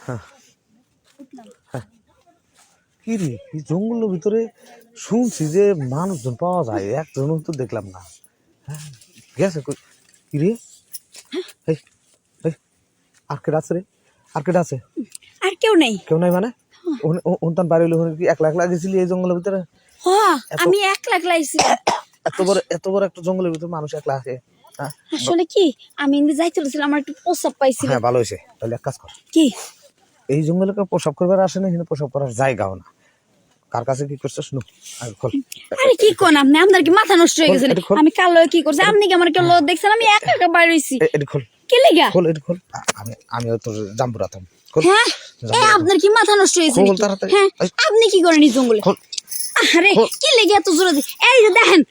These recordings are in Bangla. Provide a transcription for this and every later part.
হ্যাঁ হ্যাঁ কি রে এই জঙ্গলের ভিতরে শুনছি যে মানুষজন পাওয়া যায়, একজনও তো দেখলাম না। হ্যাঁ গেছে কি রে? এই এই আর কেটা আছে রে? আর কেটা আছে? আর কেউ নেই। কেউ নাই মানে ওনতান বাড়ি হইলে কি একলা একলা গেছিলি এই জঙ্গলের ভিতরে? আমি একলা একলা আইছি। এত বড় একটা জঙ্গলের ভিতরে মানুষ একলা আছে? আসলে কি আমি ইন্দে যাইতে বলছিলাম, আমার একটু প্রস্রাব পাইছিল। হ্যাঁ ভালো হয়েছে, তাহলে এক কাজ কর, কি এই জঙ্গলে কেউ প্রসাব করবার আসে না, কিন্তু প্রসাব করার জায়গাও না। কার কাছে কি করছিস নো খোল। আরে কি কোন আপনি, আপনার কি মাথা নষ্ট হয়ে গেছে? আমি কাল লয়ে কি করছি? আপনি কি আমার কেউ লোক দেখছেন? আমি একা একা বাইরে হইছি। এটা খোল, কি লাগা? খোল এটা খোল। আমি তোর জাম্বুরাতাম খোল। হ্যাঁ আপনার কি মাথা নষ্ট হয়েছে? খোল তাড়াতাড়ি। হ্যাঁ আপনি কি করেন এই জঙ্গলে? খোল। আরে কি লেগে এত জোরে? এই যে দেখেন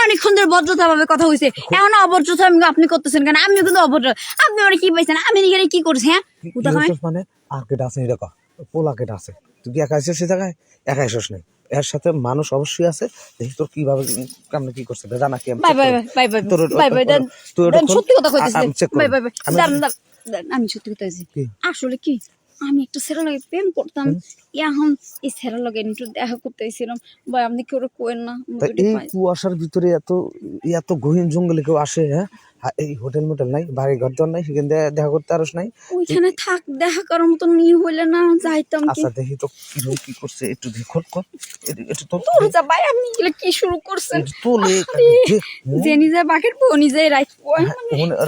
অনেকক্ষণ ধরে ভদ্রতা ভাবে কথা হইছে, এখন অভদ্রতা আপনি করতেছেন কেন? আমিও কিন্তু অভদ্র। আপনি আমার কি পাইছেন? আমি এখানে কি করছি? হ্যাঁ মানে আর কেটা আছে এটা কর, পোলা কেটা আছে? তুই কি একা আছিস সে জায়গায়? একা আছিস নাই, এর সাথে মানুষ অবশ্যই আছে। দেখি তোর কিভাবে কেমনে কি করছে জানা কি? Bye bye bye bye bye bye দেন সত্যি কথা কইতেছি। বাই বাই বাই দাঁড়ান আমি সত্যি কথা কইছি। আসলে কি আমি একটা ছেলের লগে প্রেম করতাম, এখন এই ছেলের লগে একটু দেখা করতে আইছিলাম। ভাই আপনি কেউ কোয়েন না? এই কুয়াশার ভিতরে এত এত গহীন জঙ্গলে কেউ আসে? হ্যাঁ এই হোটেল মোটেল নাই, বাড়ি ঘর দর নাই, সেখানে দেখা করতে আরস নাই? ওইখানে থাক দেখা করার মতন নিয়ে হইলে না যাইতাম। আচ্ছা দেখি তো কি করছে, একটু দেখি খোল খোল একটু তো যা ভাই আপনি এগুলো কি শুরু করছেন? তোলে যে নিজে বাকের বউ নিজে রাইট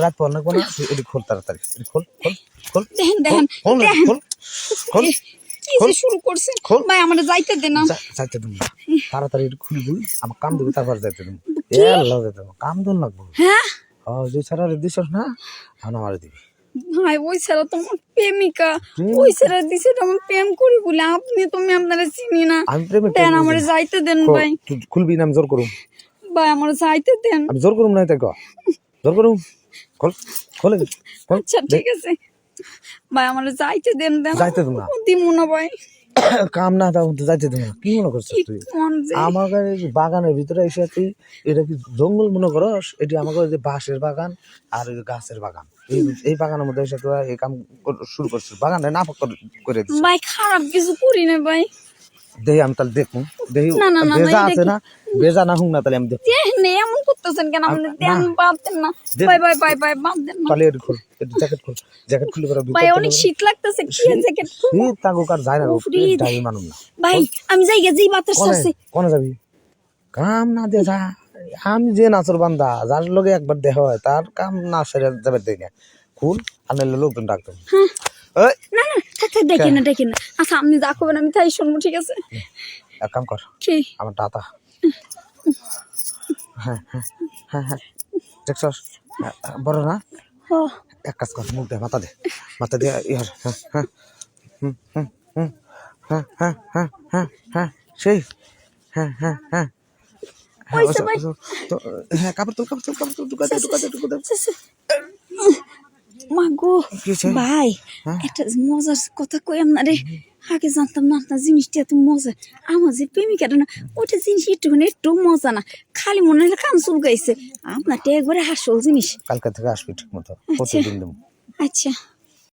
রাত পর না কোনো এটি খোল তাড়াতাড়ি, খোল খোল খোল দেখেন দেখেন খোল খোল কি যে শুরু করছেন? ভাই আমারে যাইতে দেন না। যাইতে দেব না, তাড়াতাড়ি একটু খুলবি, আমার কাম দেবো, তারপর যাইতে দেবো। লাগে দেবো, কাম দন লাগবো। হ্যাঁ যে ছাড়া দিস না এখন আমার দিবি। ভাই ওই ছাড়া তো আমার প্রেমিকা, ওই ছাড়া দিছে তো আমার প্রেম করি বলে। আপনি তুমি আপনারা চিনি না। আমি প্রেমিক দেন আমারে যাইতে দেন ভাই। খুলবি না? আমি জোর করুম ভাই আমারে যাইতে দেন। আমি জোর করুম না, তাই জোর করুম। খোল খোলে খোল। আচ্ছা ঠিক আছে ভাই আমারে যাইতে দেন। দেন যাইতে দেব না, দিমু না ভাই। কাম না দাও যাইতে দেব না। কি মনে করছিস তুই? আমার বাগানের ভিতরে এসে তুই এটা কি জঙ্গল মনে করস? এটি আমাকে যে বাঁশের বাগান আর ওই গাছের বাগান, এই বাগানের মধ্যে এসে তোরা এই কাম শুরু করছিস, বাগানে না করে দিচ্ছিস। ভাই খারাপ কিছু করি না ভাই। দেখি আমি তাহলে দেখুন, দেখি বেজা আছে না, বেজা না হুম না, তাহলে আমি দেখি। এমন করতেছেন কেন? আপনি দেন বাদ দেন না ভাই। ভাই ভাই ভাই বাদ দেন না। তাহলে এটা খোল, একটু জ্যাকেট খোল, জ্যাকেট খুলে পরে ভাই অনেক শীত লাগতেছে। কি জ্যাকেট? শীত তাগুক আর যায় না, ডাই মানুষ না। ভাই আমি যাই গেছি বাতাস আছে। কোনে যাবি? কাম না দে যা। আমি যে নাচর বান্দা, যার লগে একবার দেখা হয় তার কাম না সেরে যাবে দেই না। খুল আনলে লোকজন ডাকতো। না না থাক থাক দেখেন না দেখেন না। আচ্ছা আপনি যা করবেন আমি তাই শুনবো, ঠিক আছে? এক কাম কর, কি? আমার দাদা। হ্যাঁ হ্যাঁ হ্যাঁ হ্যাঁ দেখছস বড় না? এক কাজ কর, মুখ দে, মাথা দিয়ে ইয়ার। হ্যাঁ হ্যাঁ হুম হুম হুম হ্যাঁ হ্যাঁ হ্যাঁ হ্যাঁ হ্যাঁ সেই হ্যাঁ হ্যাঁ হ্যাঁ হ্যাঁ কাপড় তো ঢুকাতে মাগো ভাই একটা মজার কথা কই আপনারে। আগে জানতাম না আপনার জিনিসটা এত মজা। আমার যে প্রেমিকাটা না, ওটা জিনিস একটু মজা না, খালি মনে হলে কান চুল গাইছে। আপনারটা একবারে হাসল জিনিস। কালকে থেকে আসবি ঠিক মতো, প্রতিদিন দেবো। আচ্ছা